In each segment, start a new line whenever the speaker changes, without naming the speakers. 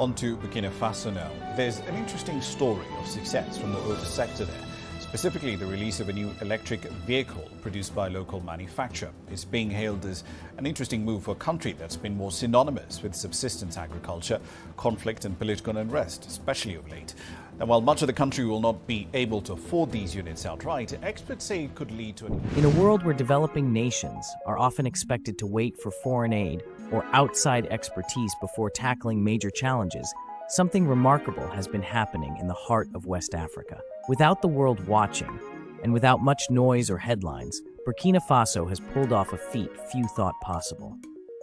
On to Burkina Faso now. There's an interesting story of success from the auto sector there. Specifically, the release of a new electric vehicle produced by a local manufacturer is being hailed as an interesting move for a country that's been more synonymous with subsistence agriculture, conflict and political unrest, especially of late. Now, while much of the country will not be able to afford these units outright, experts say it could lead to
In a world where developing nations are often expected to wait for foreign aid or outside expertise before tackling major challenges, something remarkable has been happening in the heart of West Africa. Without the world watching, and without much noise or headlines, Burkina Faso has pulled off a feat few thought possible.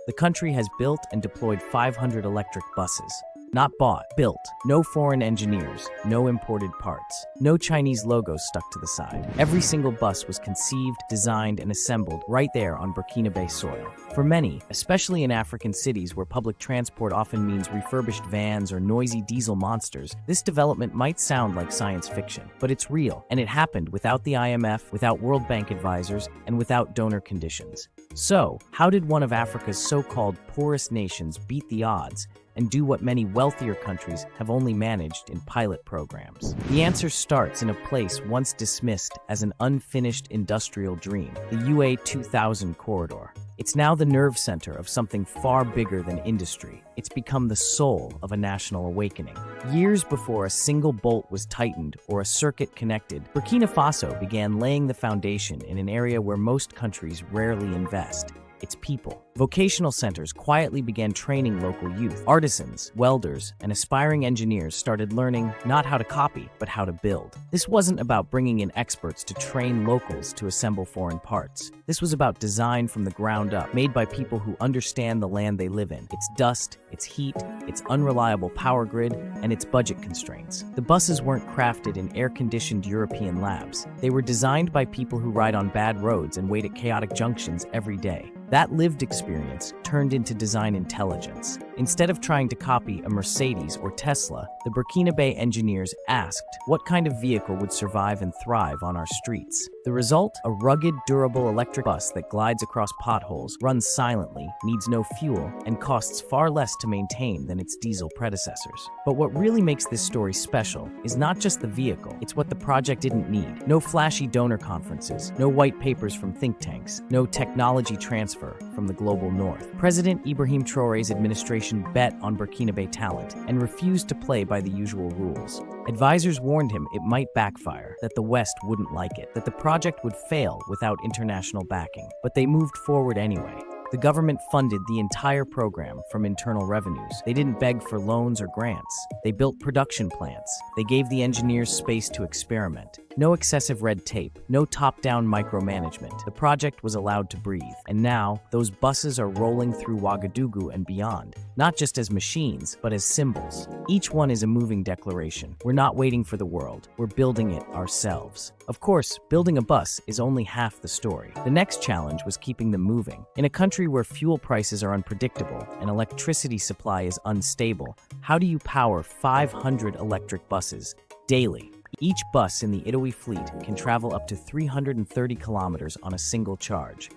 The country has built and deployed 500 electric buses. Not bought, built. No foreign engineers, no imported parts, no Chinese logos stuck to the side. Every single bus was conceived, designed, and assembled right there on Burkinabe soil. For many, especially in African cities where public transport often means refurbished vans or noisy diesel monsters, this development might sound like science fiction, but it's real, and it happened without the IMF, without World Bank advisors, and without donor conditions. So, how did one of Africa's so-called poorest nations beat the odds and do what many wealthier countries have only managed in pilot programs? The answer starts in a place once dismissed as an unfinished industrial dream, the UA 2000 corridor. It's now the nerve center of something far bigger than industry. It's become the soul of a national awakening. Years before a single bolt was tightened or a circuit connected, Burkina Faso began laying the foundation in an area where most countries rarely invest: its people. Vocational centers quietly began training local youth. Artisans, welders, and aspiring engineers started learning not how to copy, but how to build. This wasn't about bringing in experts to train locals to assemble foreign parts. This was about design from the ground up, made by people who understand the land they live in, its dust, its heat, its unreliable power grid, and its budget constraints. The buses weren't crafted in air-conditioned European labs. They were designed by people who ride on bad roads and wait at chaotic junctions every day. That lived experience turned into design intelligence. Instead of trying to copy a Mercedes or Tesla, the Burkinabe engineers asked, what kind of vehicle would survive and thrive on our streets? The result? A rugged, durable electric bus that glides across potholes, runs silently, needs no fuel, and costs far less to maintain than its diesel predecessors. But what really makes this story special is not just the vehicle, it's what the project didn't need. No flashy donor conferences, no white papers from think tanks, no technology transfer from the global north. President Ibrahim Traoré's administration bet on Burkinabe talent and refused to play by the usual rules. Advisors warned him it might backfire, that the West wouldn't like it, that the project would fail without international backing. But they moved forward anyway. The government funded the entire program from internal revenues. They didn't beg for loans or grants. They built production plants. They gave the engineers space to experiment. No excessive red tape, no top-down micromanagement. The project was allowed to breathe. And now, those buses are rolling through Ouagadougou and beyond, not just as machines, but as symbols. Each one is a moving declaration. We're not waiting for the world. We're building it ourselves. Of course, building a bus is only half the story. The next challenge was keeping them moving. In a country where fuel prices are unpredictable and electricity supply is unstable, how do you power 500 electric buses daily? Each bus in the Italy fleet can travel up to 330 kilometers on a single charge.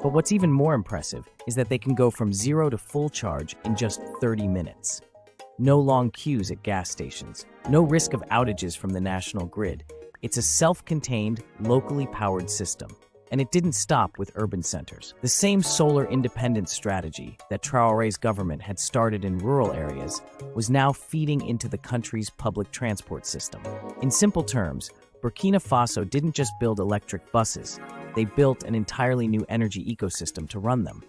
But what's even more impressive is that they can go from zero to full charge in just 30 minutes. No long queues at gas stations, no risk of outages from the national grid. It's a self-contained, locally powered system. And it didn't stop with urban centers. The same solar independence strategy that Traoré's government had started in rural areas was now feeding into the country's public transport system. In simple terms, Burkina Faso didn't just build electric buses, they built an entirely new energy ecosystem to run them.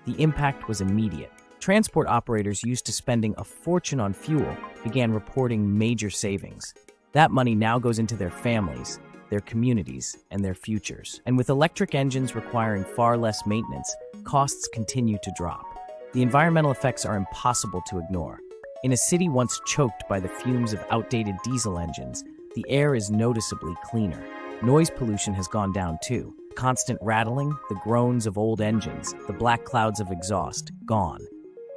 The impact was immediate. Transport operators used to spending a fortune on fuel began reporting major savings. That money now goes into their families, their communities, and their futures. And with electric engines requiring far less maintenance, costs continue to drop. The environmental effects are impossible to ignore. In a city once choked by the fumes of outdated diesel engines, the air is noticeably cleaner. Noise pollution has gone down too. Constant rattling, the groans of old engines, the black clouds of exhaust, gone,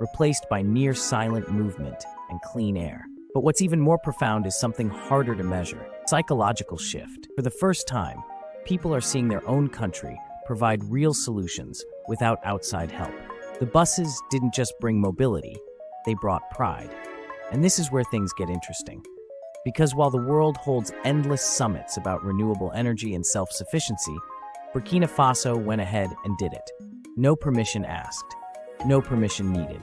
replaced by near-silent movement and clean air. But what's even more profound is something harder to measure: psychological shift. For the first time, people are seeing their own country provide real solutions without outside help. The buses didn't just bring mobility, they brought pride. And this is where things get interesting. Because while the world holds endless summits about renewable energy and self-sufficiency, Burkina Faso went ahead and did it. No permission asked, no permission needed.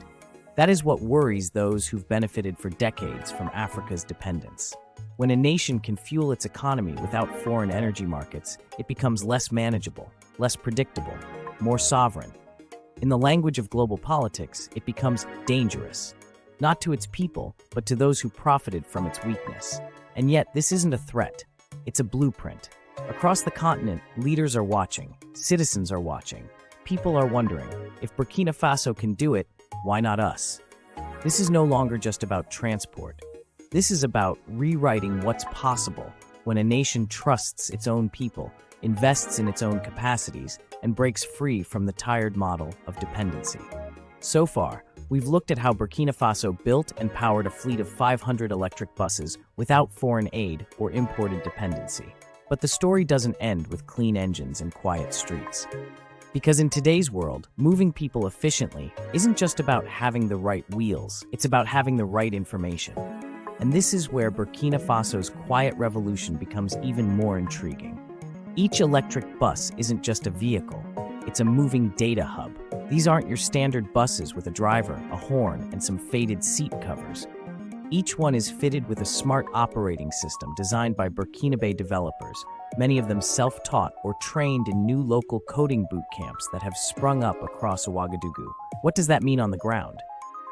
That is what worries those who've benefited for decades from Africa's dependence. When a nation can fuel its economy without foreign energy markets, it becomes less manageable, less predictable, more sovereign. In the language of global politics, it becomes dangerous. Not to its people, but to those who profited from its weakness. And yet, this isn't a threat. It's a blueprint. Across the continent, leaders are watching, citizens are watching. People are wondering, if Burkina Faso can do it, why not us? This is no longer just about transport. This is about rewriting what's possible when a nation trusts its own people, invests in its own capacities, and breaks free from the tired model of dependency. So far, we've looked at how Burkina Faso built and powered a fleet of 500 electric buses without foreign aid or imported dependency. But the story doesn't end with clean engines and quiet streets. Because in today's world, moving people efficiently isn't just about having the right wheels, it's about having the right information. And this is where Burkina Faso's quiet revolution becomes even more intriguing. Each electric bus isn't just a vehicle, it's a moving data hub. These aren't your standard buses with a driver, a horn, and some faded seat covers. Each one is fitted with a smart operating system designed by Burkinabe developers, many of them self-taught or trained in new local coding boot camps that have sprung up across Ouagadougou. What does that mean on the ground?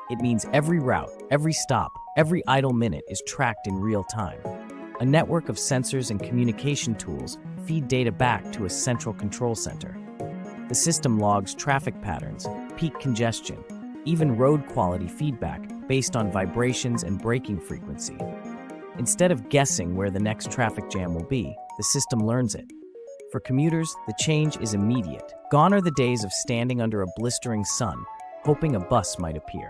It means every route, every stop, every idle minute is tracked in real time. A network of sensors and communication tools feed data back to a central control center. The system logs traffic patterns, peak congestion, even road quality feedback based on vibrations and braking frequency. Instead of guessing where the next traffic jam will be, the system learns it. For commuters, the change is immediate. Gone are the days of standing under a blistering sun, hoping a bus might appear.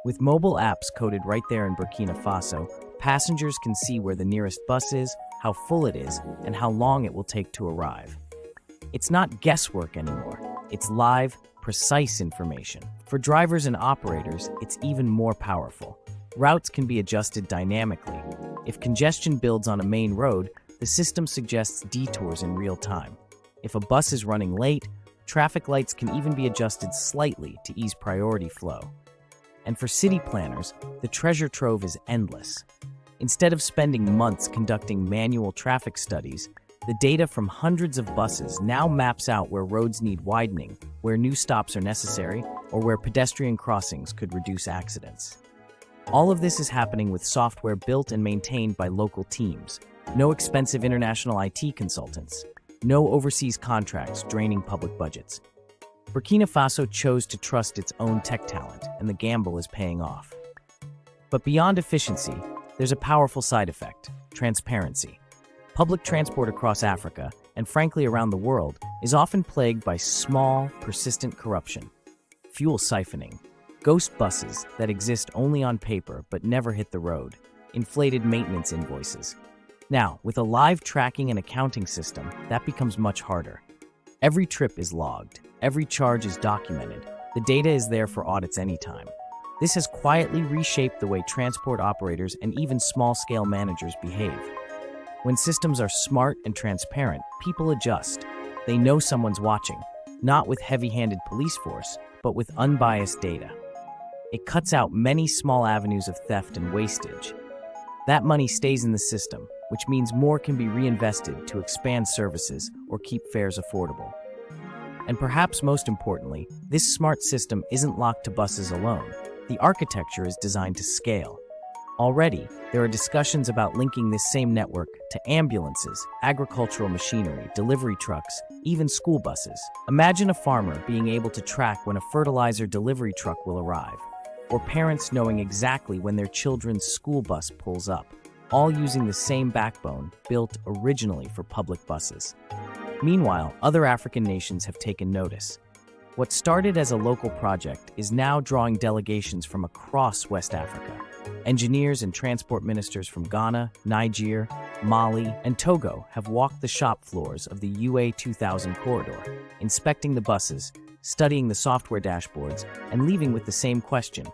With mobile apps coded right there in Burkina Faso, passengers can see where the nearest bus is, how full it is, and how long it will take to arrive. It's not guesswork anymore. It's live, precise information. For drivers and operators, it's even more powerful. Routes can be adjusted dynamically. If congestion builds on a main road, the system suggests detours in real time. If a bus is running late, traffic lights can even be adjusted slightly to ease priority flow. And for city planners, the treasure trove is endless. Instead of spending months conducting manual traffic studies, the data from hundreds of buses now maps out where roads need widening, where new stops are necessary, or where pedestrian crossings could reduce accidents. All of this is happening with software built and maintained by local teams. No expensive international IT consultants. No overseas contracts draining public budgets. Burkina Faso chose to trust its own tech talent, and the gamble is paying off. But beyond efficiency, there's a powerful side effect: transparency. Public transport across Africa, and frankly around the world, is often plagued by small, persistent corruption. Fuel siphoning, ghost buses that exist only on paper but never hit the road, inflated maintenance invoices. Now, with a live tracking and accounting system, that becomes much harder. Every trip is logged, every charge is documented, the data is there for audits anytime. This has quietly reshaped the way transport operators and even small-scale managers behave. When systems are smart and transparent, people adjust. They know someone's watching, not with heavy-handed police force, but with unbiased data. It cuts out many small avenues of theft and wastage. That money stays in the system, which means more can be reinvested to expand services or keep fares affordable. And perhaps most importantly, this smart system isn't locked to buses alone. The architecture is designed to scale. Already, there are discussions about linking this same network to ambulances, agricultural machinery, delivery trucks, even school buses. Imagine a farmer being able to track when a fertilizer delivery truck will arrive, or parents knowing exactly when their children's school bus pulls up, all using the same backbone built originally for public buses. Meanwhile, other African nations have taken notice. What started as a local project is now drawing delegations from across West Africa. Engineers and transport ministers from Ghana, Niger, Mali, and Togo have walked the shop floors of the UA 2000 corridor, inspecting the buses, studying the software dashboards, and leaving with the same question: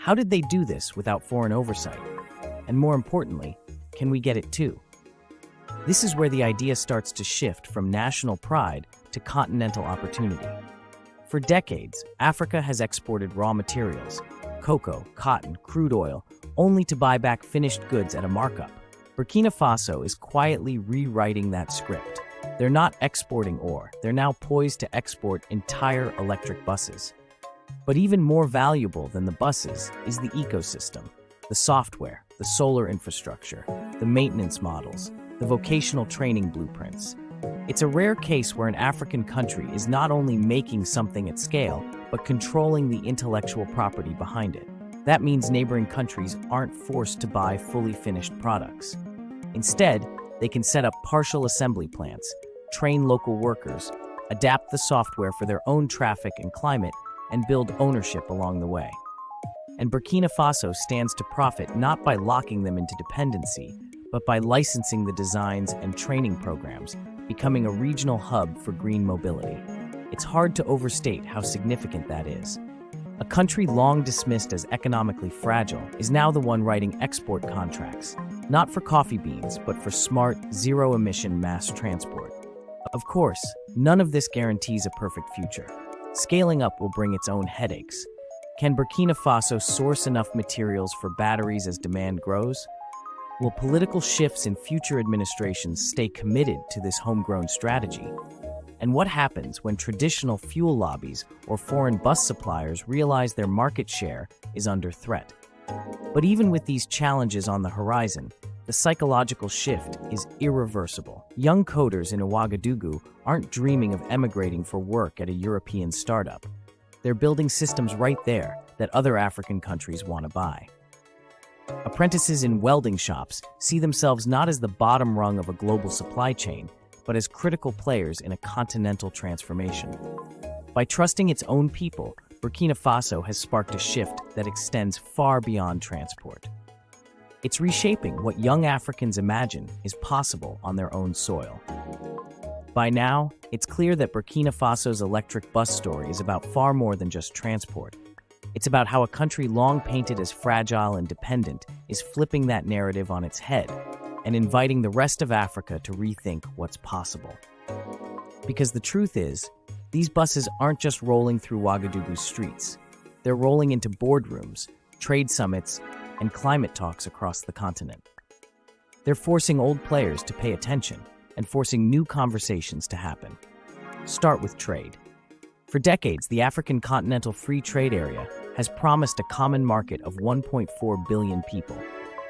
How did they do this without foreign oversight? And more importantly, can we get it too? This is where the idea starts to shift from national pride to continental opportunity. For decades, Africa has exported raw materials, cocoa, cotton, crude oil, only to buy back finished goods at a markup. Burkina Faso is quietly rewriting that script. They're not exporting ore, they're now poised to export entire electric buses. But even more valuable than the buses is the ecosystem, the software, the solar infrastructure, the maintenance models, the vocational training blueprints. It's a rare case where an African country is not only making something at scale, but controlling the intellectual property behind it. That means neighboring countries aren't forced to buy fully finished products. Instead, they can set up partial assembly plants, train local workers, adapt the software for their own traffic and climate, and build ownership along the way. And Burkina Faso stands to profit not by locking them into dependency, but by licensing the designs and training programs, becoming a regional hub for green mobility. It's hard to overstate how significant that is. A country long dismissed as economically fragile is now the one writing export contracts, not for coffee beans, but for smart, zero-emission mass transport. Of course, none of this guarantees a perfect future. Scaling up will bring its own headaches. Can Burkina Faso source enough materials for batteries as demand grows? Will political shifts in future administrations stay committed to this homegrown strategy? And what happens when traditional fuel lobbies or foreign bus suppliers realize their market share is under threat? But even with these challenges on the horizon, the psychological shift is irreversible. Young coders in Ouagadougou aren't dreaming of emigrating for work at a European startup. They're building systems right there that other African countries want to buy. Apprentices in welding shops see themselves not as the bottom rung of a global supply chain, but as critical players in a continental transformation. By trusting its own people, Burkina Faso has sparked a shift that extends far beyond transport. It's reshaping what young Africans imagine is possible on their own soil. By now, it's clear that Burkina Faso's electric bus story is about far more than just transport. It's about how a country long painted as fragile and dependent is flipping that narrative on its head and inviting the rest of Africa to rethink what's possible. Because the truth is, these buses aren't just rolling through Ouagadougou's streets. They're rolling into boardrooms, trade summits, and climate talks across the continent. They're forcing old players to pay attention and forcing new conversations to happen. Start with trade. For decades, the African Continental Free Trade Area has promised a common market of 1.4 billion people.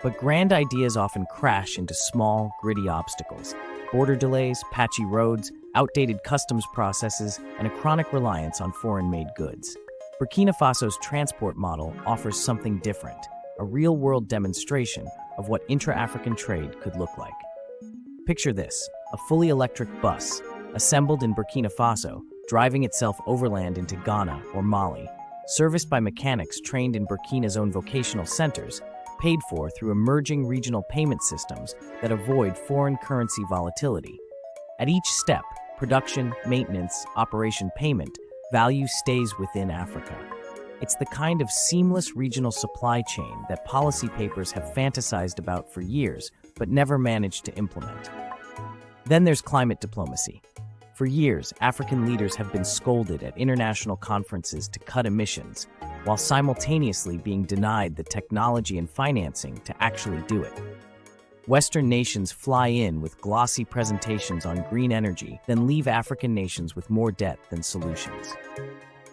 But grand ideas often crash into small, gritty obstacles. Border delays, patchy roads, outdated customs processes, and a chronic reliance on foreign-made goods. Burkina Faso's transport model offers something different, a real-world demonstration of what intra-African trade could look like. Picture this, a fully electric bus, assembled in Burkina Faso, driving itself overland into Ghana or Mali, serviced by mechanics trained in Burkina's own vocational centers, paid for through emerging regional payment systems that avoid foreign currency volatility. At each step, production, maintenance, operation, payment, value stays within Africa. It's the kind of seamless regional supply chain that policy papers have fantasized about for years, but never managed to implement. Then there's climate diplomacy. For years, African leaders have been scolded at international conferences to cut emissions, while simultaneously being denied the technology and financing to actually do it. Western nations fly in with glossy presentations on green energy, then leave African nations with more debt than solutions.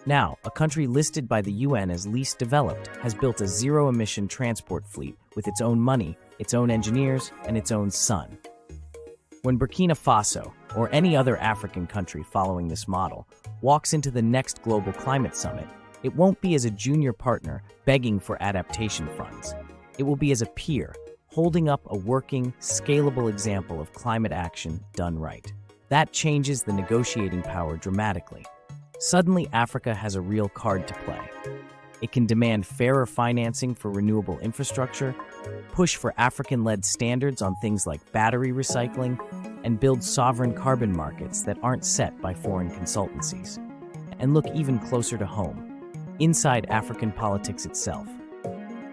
Now, a country listed by the UN as least developed has built a zero-emission transport fleet with its own money, its own engineers, and its own sun. When Burkina Faso, or any other African country following this model, walks into the next global climate summit, it won't be as a junior partner begging for adaptation funds. It will be as a peer, holding up a working, scalable example of climate action done right. That changes the negotiating power dramatically. Suddenly, Africa has a real card to play. It can demand fairer financing for renewable infrastructure, push for African-led standards on things like battery recycling, and build sovereign carbon markets that aren't set by foreign consultancies. And look even closer to home, inside African politics itself.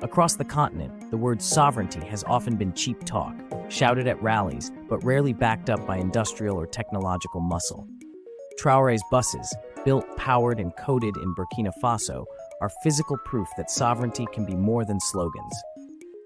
Across the continent, the word sovereignty has often been cheap talk, shouted at rallies, but rarely backed up by industrial or technological muscle. Traore's buses, built, powered, and coded in Burkina Faso, are physical proof that sovereignty can be more than slogans.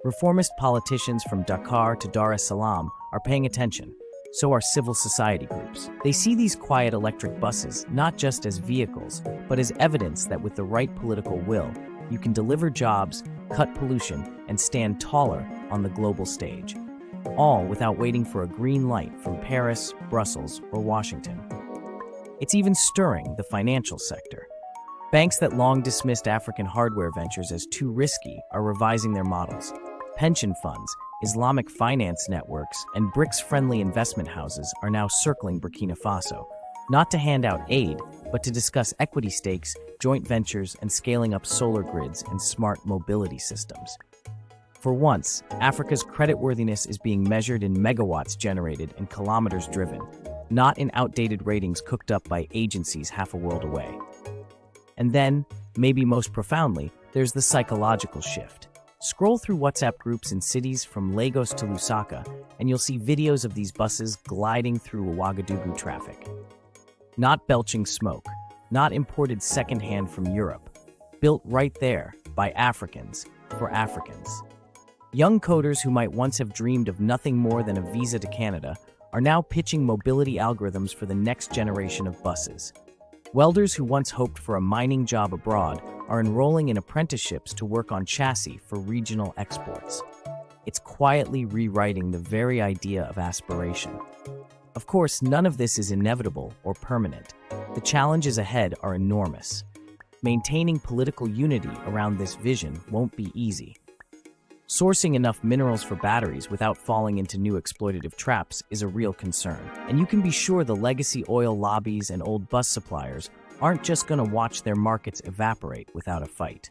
Reformist politicians from Dakar to Dar es Salaam are paying attention. So are civil society groups. They see these quiet electric buses not just as vehicles, but as evidence that with the right political will, you can deliver jobs, cut pollution, and stand taller on the global stage. All without waiting for a green light from Paris, Brussels, or Washington. It's even stirring the financial sector. Banks that long dismissed African hardware ventures as too risky are revising their models. Pension funds, Islamic finance networks, and BRICS-friendly investment houses are now circling Burkina Faso, not to hand out aid, but to discuss equity stakes, joint ventures, and scaling up solar grids and smart mobility systems. For once, Africa's creditworthiness is being measured in megawatts generated and kilometers driven, not in outdated ratings cooked up by agencies half a world away. And then, maybe most profoundly, there's the psychological shift. Scroll through WhatsApp groups in cities from Lagos to Lusaka, and you'll see videos of these buses gliding through Ouagadougou traffic. Not belching smoke, not imported secondhand from Europe, built right there by Africans for Africans. Young coders who might once have dreamed of nothing more than a visa to Canada are now pitching mobility algorithms for the next generation of buses. Welders who once hoped for a mining job abroad are enrolling in apprenticeships to work on chassis for regional exports. It's quietly rewriting the very idea of aspiration. Of course, none of this is inevitable or permanent. The challenges ahead are enormous. Maintaining political unity around this vision won't be easy. Sourcing enough minerals for batteries without falling into new exploitative traps is a real concern. And you can be sure the legacy oil lobbies and old bus suppliers aren't just going to watch their markets evaporate without a fight.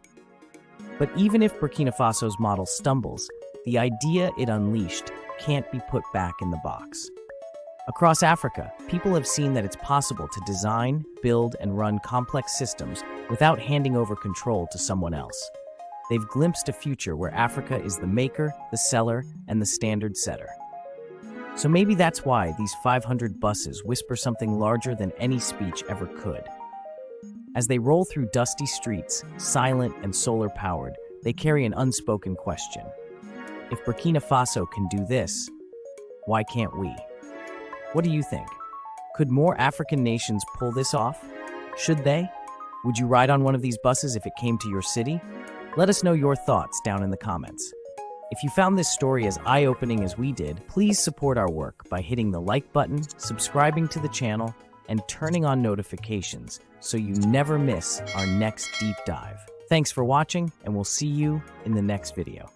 But even if Burkina Faso's model stumbles, the idea it unleashed can't be put back in the box. Across Africa, people have seen that it's possible to design, build, and run complex systems without handing over control to someone else. They've glimpsed a future where Africa is the maker, the seller, and the standard setter. So maybe that's why these 500 buses whisper something larger than any speech ever could. As they roll through dusty streets, silent and solar-powered, they carry an unspoken question. If Burkina Faso can do this, why can't we? What do you think? Could more African nations pull this off? Should they? Would you ride on one of these buses if it came to your city? Let us know your thoughts down in the comments. If you found this story as eye-opening as we did, please support our work by hitting the like button, subscribing to the channel, and turning on notifications so you never miss our next deep dive. Thanks for watching, and we'll see you in the next video.